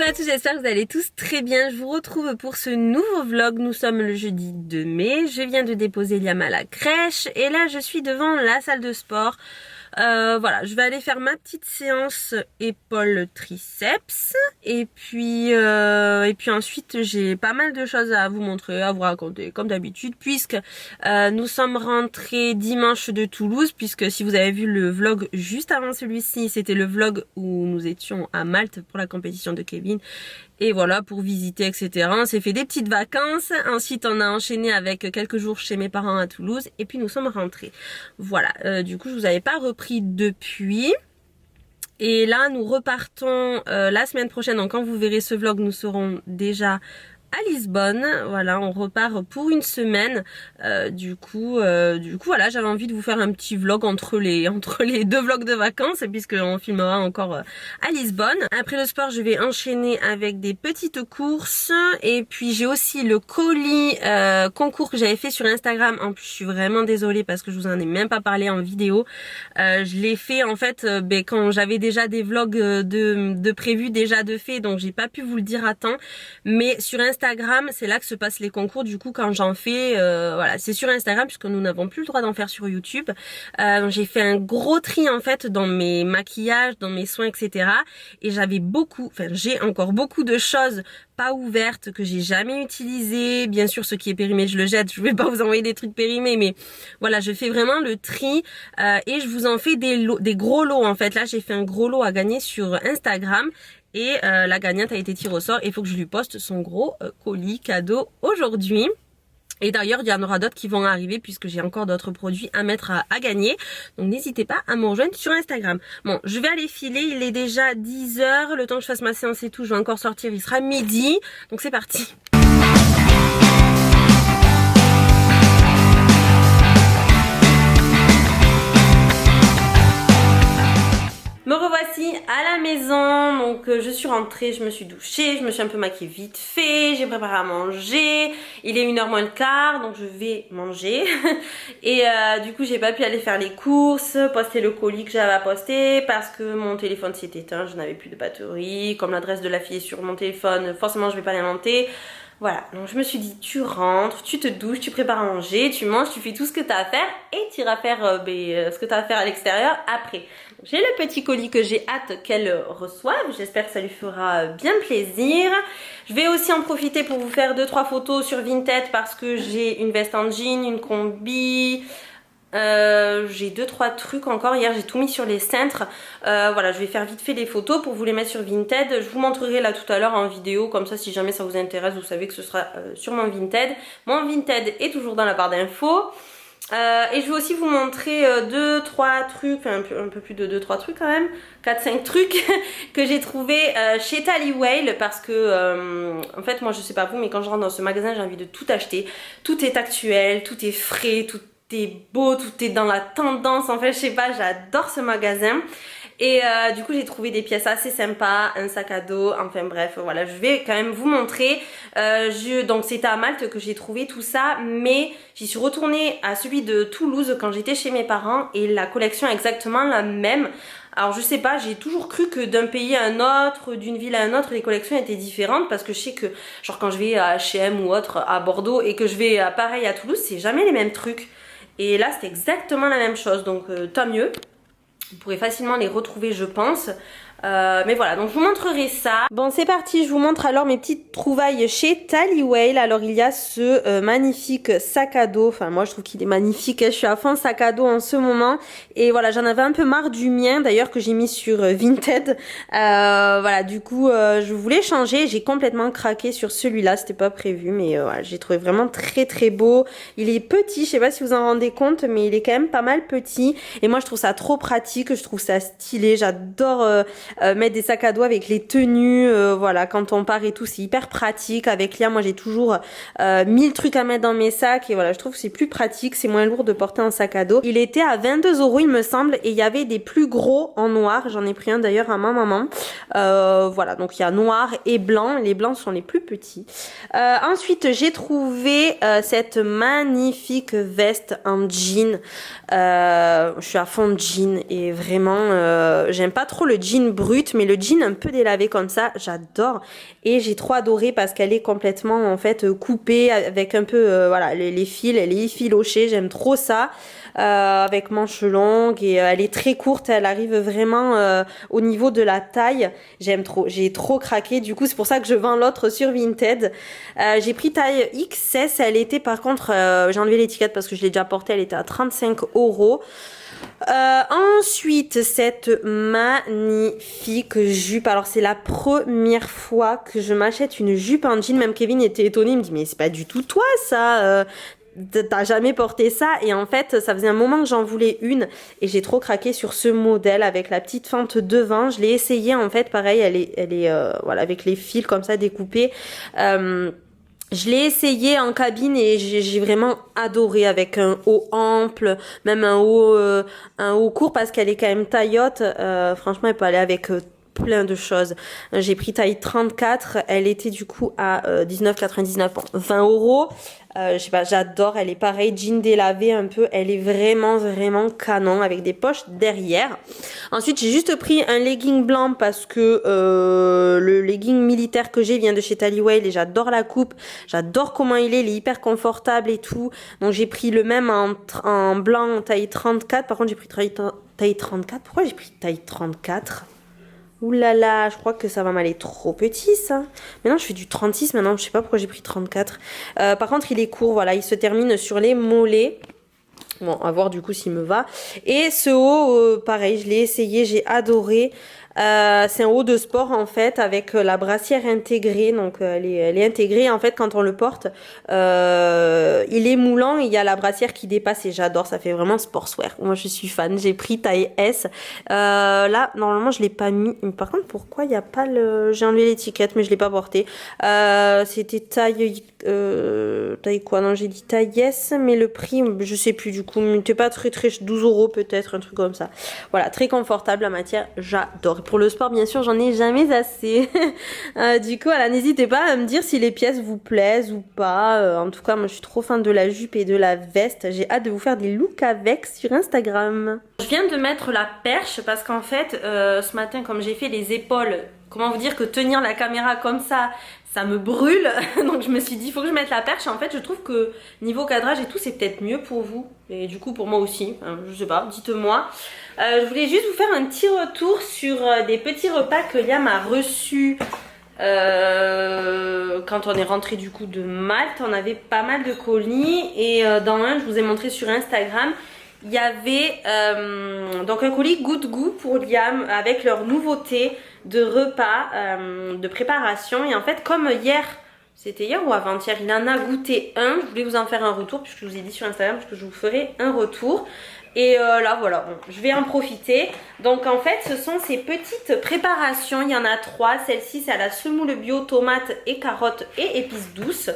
à tous, j'espère que vous allez tous très bien. Je vous retrouve pour ce nouveau vlog. Nous sommes le jeudi 2 mai. Je viens de déposer Liam à la crèche et là je suis devant la salle de sport. Voilà, je vais aller faire ma petite séance épaules triceps et puis ensuite j'ai pas mal de choses à vous montrer, à vous raconter comme d'habitude puisque nous sommes rentrés dimanche de Toulouse, puisque si vous avez vu le vlog juste avant celui-ci, c'était le vlog où nous étions à Malte pour la compétition de Kevin. Et voilà, pour visiter, etc. On s'est fait des petites vacances. Ensuite, on a enchaîné avec quelques jours chez mes parents à Toulouse. Et puis, nous sommes rentrés. Voilà. Du coup, je vous avais pas repris depuis. Et là, nous repartons la semaine prochaine. Donc, quand vous verrez ce vlog, nous serons déjà à Lisbonne. Voilà, on repart pour une semaine. Du coup, voilà, j'avais envie de vous faire un petit vlog entre les deux vlogs de vacances, puisque on filmera encore à Lisbonne. Après le sport, je vais enchaîner avec des petites courses. Et puis j'ai aussi le colis concours que j'avais fait sur Instagram. En plus, je suis vraiment désolée parce que je vous en ai même pas parlé en vidéo. Je l'ai fait en fait quand j'avais déjà des vlogs de prévus, déjà de fait, donc j'ai pas pu vous le dire à temps. Mais sur Instagram, c'est là que se passent les concours. Du coup, quand j'en fais, voilà, c'est sur Instagram puisque nous n'avons plus le droit d'en faire sur YouTube. J'ai fait un gros tri en fait dans mes maquillages, dans mes soins, etc. Et j'ai encore beaucoup de choses pas ouvertes que j'ai jamais utilisées. Bien sûr, ce qui est périmé, je le jette. Je vais pas vous envoyer des trucs périmés, mais voilà, je fais vraiment le tri et je vous en fais des gros lots en fait. Là, j'ai fait un gros lot à gagner sur Instagram. Et la gagnante a été tirée au sort. Il faut que je lui poste son gros colis cadeau aujourd'hui. Et d'ailleurs, il y en aura d'autres qui vont arriver puisque j'ai encore d'autres produits à mettre à gagner. Donc n'hésitez pas à me rejoindre sur Instagram. Bon, je vais aller filer. Il est déjà 10 h. Le temps que je fasse ma séance et tout, je vais encore sortir. Il sera midi. Donc c'est parti. Me revoici à la maison, donc je suis rentrée, je me suis douchée, je me suis un peu maquillée vite fait, j'ai préparé à manger, il est 1 h moins le quart, donc je vais manger. Et du coup j'ai pas pu aller faire les courses, poster le colis que j'avais à poster parce que mon téléphone s'est éteint, je n'avais plus de batterie, comme l'adresse de la fille est sur mon téléphone, forcément je vais pas l'inventer. Voilà, donc je me suis dit, tu rentres, tu te douches, tu prépares à manger, tu manges, tu fais tout ce que tu as à faire et tu iras faire ce que tu as à faire à l'extérieur après. J'ai le petit colis que j'ai hâte qu'elle reçoive, j'espère que ça lui fera bien plaisir. Je vais aussi en profiter pour vous faire 2-3 photos sur Vinted parce que j'ai une veste en jean, une combi... j'ai 2-3 trucs encore. Hier j'ai tout mis sur les cintres. Voilà, je vais faire vite fait les photos pour vous les mettre sur Vinted. Je vous montrerai là tout à l'heure en vidéo, comme ça si jamais ça vous intéresse, vous savez que ce sera sur mon Vinted. Mon Vinted est toujours dans la barre d'infos. Et je vais aussi vous montrer 2-3 trucs, enfin un peu plus de 2-3 trucs quand même, 4-5 trucs que j'ai trouvé chez Tally Whale parce que en fait moi je sais pas vous, mais quand je rentre dans ce magasin j'ai envie de tout acheter. Tout est actuel, tout est frais, tout est beau, tout est dans la tendance, en fait je sais pas, j'adore ce magasin. Et du coup j'ai trouvé des pièces assez sympas, un sac à dos, enfin bref voilà, je vais quand même vous montrer. Donc c'était à Malte que j'ai trouvé tout ça, mais j'y suis retournée à celui de Toulouse quand j'étais chez mes parents et la collection est exactement la même. Alors je sais pas, j'ai toujours cru que d'un pays à un autre, d'une ville à un autre, les collections étaient différentes parce que je sais que genre quand je vais à H&M ou autre à Bordeaux et que je vais pareil à Toulouse, c'est jamais les mêmes trucs. Et là c'est exactement la même chose, donc tant mieux. Vous pourrez facilement les retrouver je pense. Mais voilà, donc je vous montrerai ça. Bon c'est parti, je vous montre alors mes petites trouvailles chez Tally Whale. Alors il y a ce magnifique sac à dos, enfin moi je trouve qu'il est magnifique, je suis à fond sac à dos en ce moment. Et voilà, j'en avais un peu marre du mien d'ailleurs que j'ai mis sur Vinted. Voilà, du coup je voulais changer, j'ai complètement craqué sur celui-là, c'était pas prévu, mais voilà, j'ai trouvé vraiment très très beau. Il est petit, je sais pas si vous en rendez compte, mais il est quand même pas mal petit. Et moi je trouve ça trop pratique, je trouve ça stylé, j'adore... mettre des sacs à dos avec les tenues, voilà, quand on part et tout, c'est hyper pratique. Avec Liam, moi j'ai toujours 1000 trucs à mettre dans mes sacs et voilà, je trouve que c'est plus pratique, c'est moins lourd de porter un sac à dos. Il était à 22 € il me semble et il y avait des plus gros en noir, j'en ai pris un d'ailleurs à ma maman. Voilà, donc il y a noir et blanc, les blancs sont les plus petits. Ensuite j'ai trouvé cette magnifique veste en jean. Je suis à fond de jean et et vraiment j'aime pas trop le jean brut, mais le jean un peu délavé comme ça j'adore, et j'ai trop adoré parce qu'elle est complètement en fait coupée avec un peu voilà les fils, elle est effilochée, j'aime trop ça, avec manches longues, et elle est très courte, elle arrive vraiment au niveau de la taille, j'aime trop, j'ai trop craqué, du coup c'est pour ça que je vends l'autre sur Vinted. J'ai pris taille XS, elle était par contre, j'ai enlevé l'étiquette parce que je l'ai déjà portée, elle était à 35 €. Ensuite, cette magnifique jupe. Alors, c'est la première fois que je m'achète une jupe en jean. Même Kevin était étonné. Il me dit, mais c'est pas du tout toi, ça. T'as jamais porté ça. Et en fait, ça faisait un moment que j'en voulais une. Et j'ai trop craqué sur ce modèle avec la petite fente devant. Je l'ai essayé, en fait. Pareil, elle est voilà, avec les fils comme ça découpés. Je l'ai essayé en cabine et j'ai vraiment adoré, avec un haut ample, même un haut court parce qu'elle est quand même taille haute. Franchement, elle peut aller avec plein de choses. J'ai pris taille 34, elle était du coup à 19,99, bon, 20 €. Je sais pas, j'adore, elle est pareil, jean délavé un peu, elle est vraiment canon avec des poches derrière. Ensuite, j'ai juste pris un legging blanc parce que le legging militaire que j'ai vient de chez Tallywale et j'adore la coupe, j'adore comment il est hyper confortable et tout. Donc j'ai pris le même en blanc taille 34, par contre j'ai pris taille 34, pourquoi j'ai pris taille 34 ? Ouh là là, je crois que ça va m'aller trop petit ça. Maintenant je fais du 36 maintenant, je sais pas pourquoi j'ai pris 34. Par contre il est court, voilà, il se termine sur les mollets. Bon, à voir du coup s'il me va. Et ce haut, pareil, je l'ai essayé, j'ai adoré. C'est un haut de sport en fait avec la brassière intégrée, donc elle est intégrée en fait quand on le porte. Il est moulant et il y a la brassière qui dépasse et j'adore, ça fait vraiment sportswear. Moi je suis fan, j'ai pris taille S. Là normalement je l'ai pas mis, mais par contre pourquoi il y a pas le, j'ai enlevé l'étiquette mais je l'ai pas porté. C'était taille quoi, non j'ai dit taille S, mais le prix je sais plus du coup, mais c'était pas très 12 € peut-être, un truc comme ça. Voilà, très confortable, la matière j'adore. Pour le sport, bien sûr, j'en ai jamais assez. Du coup, voilà, n'hésitez pas à me dire si les pièces vous plaisent ou pas. En tout cas, moi, je suis trop fan de la jupe et de la veste. J'ai hâte de vous faire des looks avec sur Instagram. Je viens de mettre la perche parce qu'en fait, ce matin, comme j'ai fait les épaules, comment vous dire que tenir la caméra comme ça me brûle. Donc, je me suis dit, il faut que je mette la perche. En fait, je trouve que niveau cadrage et tout, c'est peut-être mieux pour vous. Et du coup, pour moi aussi. Je sais pas, dites-moi. Je voulais juste vous faire un petit retour sur des petits repas que Liam a reçus quand on est rentré du coup de Malte. On avait pas mal de colis et dans un, je vous ai montré sur Instagram, il y avait donc un colis Good Goût pour Liam avec leur nouveauté de repas de préparation. Et en fait, comme hier, c'était hier ou avant-hier, il en a goûté un. Je voulais vous en faire un retour puisque je vous ai dit sur Instagram que je vous ferai un retour. Et là voilà, bon, je vais en profiter. Donc en fait ce sont ces petites préparations, il y en a 3. Celle-ci c'est à la semoule bio, tomates et carottes et épices douces.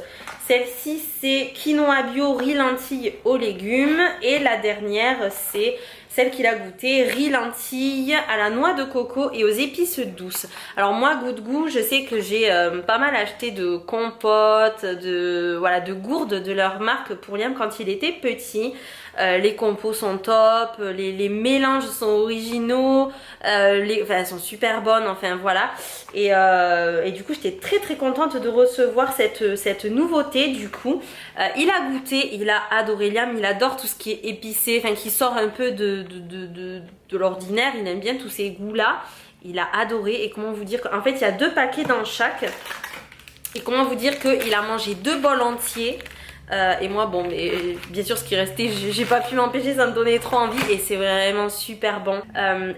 Celle-ci c'est quinoa bio, riz lentilles aux légumes. Et la dernière c'est celle qu'il a goûté, riz lentilles à la noix de coco et aux épices douces. Alors moi, Good Goût, je sais que j'ai pas mal acheté de compotes, de gourdes de leur marque pour Liam quand il était petit. Les compos sont top, les mélanges sont originaux, elles sont super bonnes, enfin voilà. Et du coup j'étais très contente de recevoir cette nouveauté du coup. Il a goûté, il a adoré. Liam, il adore tout ce qui est épicé, enfin qui sort un peu de l'ordinaire, il aime bien tous ces goûts là. Il a adoré. Et comment vous dire qu'en fait il y a 2 paquets dans chaque. Et comment vous dire qu'il a mangé 2 bols entiers. Et moi bon, mais bien sûr ce qui restait j'ai pas pu m'empêcher, ça me donnait trop envie et c'est vraiment super bon.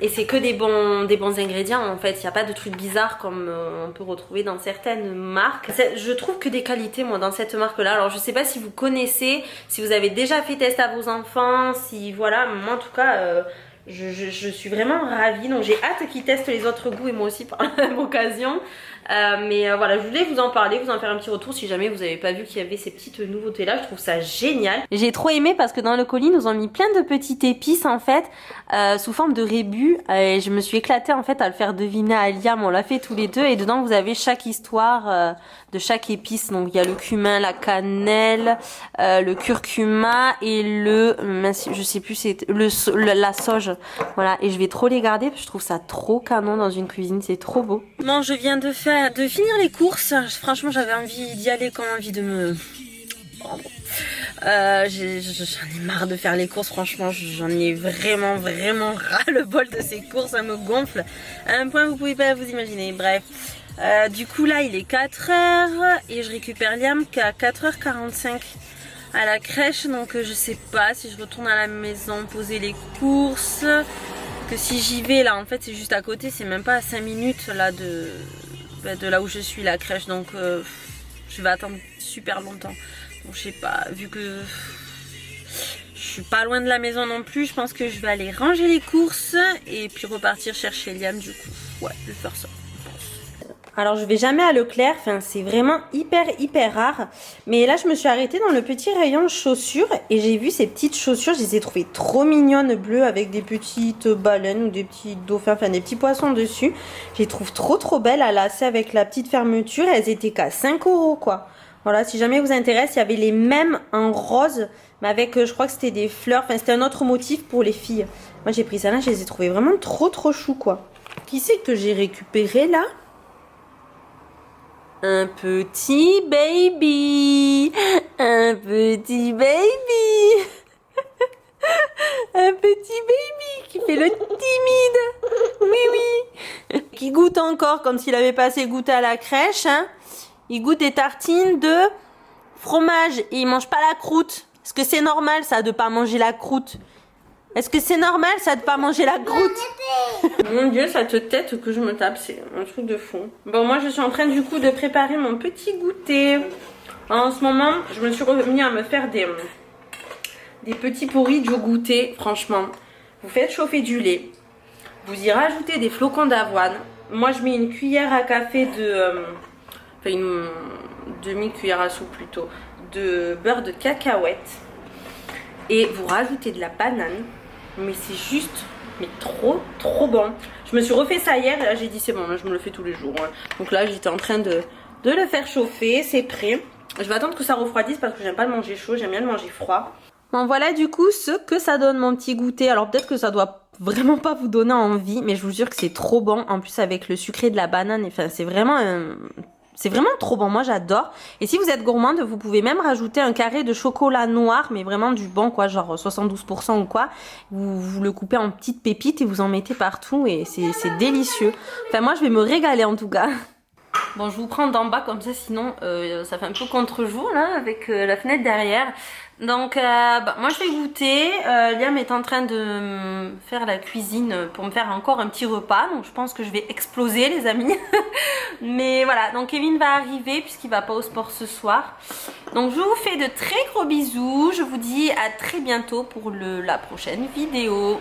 Et c'est que des bons ingrédients en fait, il n'y a pas de trucs bizarres comme on peut retrouver dans certaines marques. Je trouve que des qualités moi dans cette marque là. Alors je sais pas si vous connaissez, si vous avez déjà fait test à vos enfants, si voilà, moi en tout cas je suis vraiment ravie, donc j'ai hâte qu'ils testent les autres goûts et moi aussi par la même occasion. Mais voilà, je voulais vous en parler, vous en faire un petit retour si jamais vous n'avez pas vu qu'il y avait ces petites nouveautés là. Je trouve ça génial. J'ai trop aimé parce que dans le colis nous ont mis plein de petites épices en fait sous forme de rébus, et je me suis éclatée en fait à le faire deviner à Liam. On l'a fait tous les deux et dedans vous avez chaque histoire de chaque épice. Donc il y a le cumin, la cannelle, le curcuma et je sais plus, c'est la sauge. Voilà, et je vais trop les garder parce que je trouve ça trop canon dans une cuisine, c'est trop beau. Bon, je viens de finir les courses. Franchement, j'avais envie d'y aller comme envie de me... J'en ai marre de faire les courses, franchement, j'en ai vraiment ras le bol de ces courses, ça me gonfle à un point vous pouvez pas vous imaginer. Bref, du coup là il est 4h et je récupère Liam qu'à 4h45 à la crèche, donc je sais pas si je retourne à la maison poser les courses, que si j'y vais là, en fait c'est juste à côté, c'est même pas à 5 minutes là de là où je suis, la crèche, donc je vais attendre super longtemps. Donc, je sais pas, vu que je suis pas loin de la maison non plus, je pense que je vais aller ranger les courses et puis repartir chercher Liam du coup. Ouais, je vais faire ça. Alors je vais jamais à Leclerc, enfin c'est vraiment hyper rare. Mais là je me suis arrêtée dans le petit rayon chaussures et j'ai vu ces petites chaussures, je les ai trouvées trop mignonnes, bleues avec des petites baleines ou des petits dauphins, enfin des petits poissons dessus. Je les trouve trop belles à lacets avec la petite fermeture, elles étaient qu'à 5 € quoi. Voilà, si jamais vous intéresse, il y avait les mêmes en rose, mais avec, je crois que c'était des fleurs, enfin c'était un autre motif pour les filles. Moi j'ai pris ça là, je les ai trouvées vraiment trop chou quoi. Qui c'est que j'ai récupéré là? Un petit baby, un petit baby, un petit baby qui fait le timide, oui, qui goûte encore comme s'il avait pas assez goûté à la crèche, hein. Il goûte des tartines de fromage et il mange pas la croûte. Est-ce que c'est normal ça de pas manger la croûte? Est-ce que c'est normal ça de pas manger la croûte? Mon Dieu, cette tête que je me tape, c'est un truc de fou. Bon, moi je suis en train du coup de préparer mon petit goûter. En ce moment, je me suis remis à me faire des petits porridge au goûter. Franchement, vous faites chauffer du lait, vous y rajoutez des flocons d'avoine. Moi je mets une cuillère à café enfin une demi-cuillère à soupe plutôt, de beurre de cacahuète. Et vous rajoutez de la banane. Mais c'est juste, mais trop bon. Je me suis refait ça hier et là j'ai dit c'est bon, là je me le fais tous les jours. Ouais. Donc là j'étais en train de le faire chauffer, c'est prêt. Je vais attendre que ça refroidisse parce que j'aime pas le manger chaud, j'aime bien le manger froid. Bon voilà du coup ce que ça donne mon petit goûter. Alors peut-être que ça doit vraiment pas vous donner envie, mais je vous jure que c'est trop bon. En plus avec le sucré de la banane, enfin c'est vraiment... C'est vraiment trop bon, moi j'adore. Et si vous êtes gourmande, vous pouvez même rajouter un carré de chocolat noir, mais vraiment du bon quoi, genre 72% ou quoi. Vous le coupez en petites pépites et vous en mettez partout et c'est délicieux. Enfin moi je vais me régaler en tout cas. Bon, je vous prends d'en bas comme ça, sinon ça fait un peu contre-jour là avec la fenêtre derrière. Donc moi je vais goûter. Liam est en train de faire la cuisine pour me faire encore un petit repas. Donc je pense que je vais exploser les amis. Mais voilà, donc Kevin va arriver puisqu'il va pas au sport ce soir. Donc je vous fais de très gros bisous. Je vous dis à très bientôt pour la prochaine vidéo.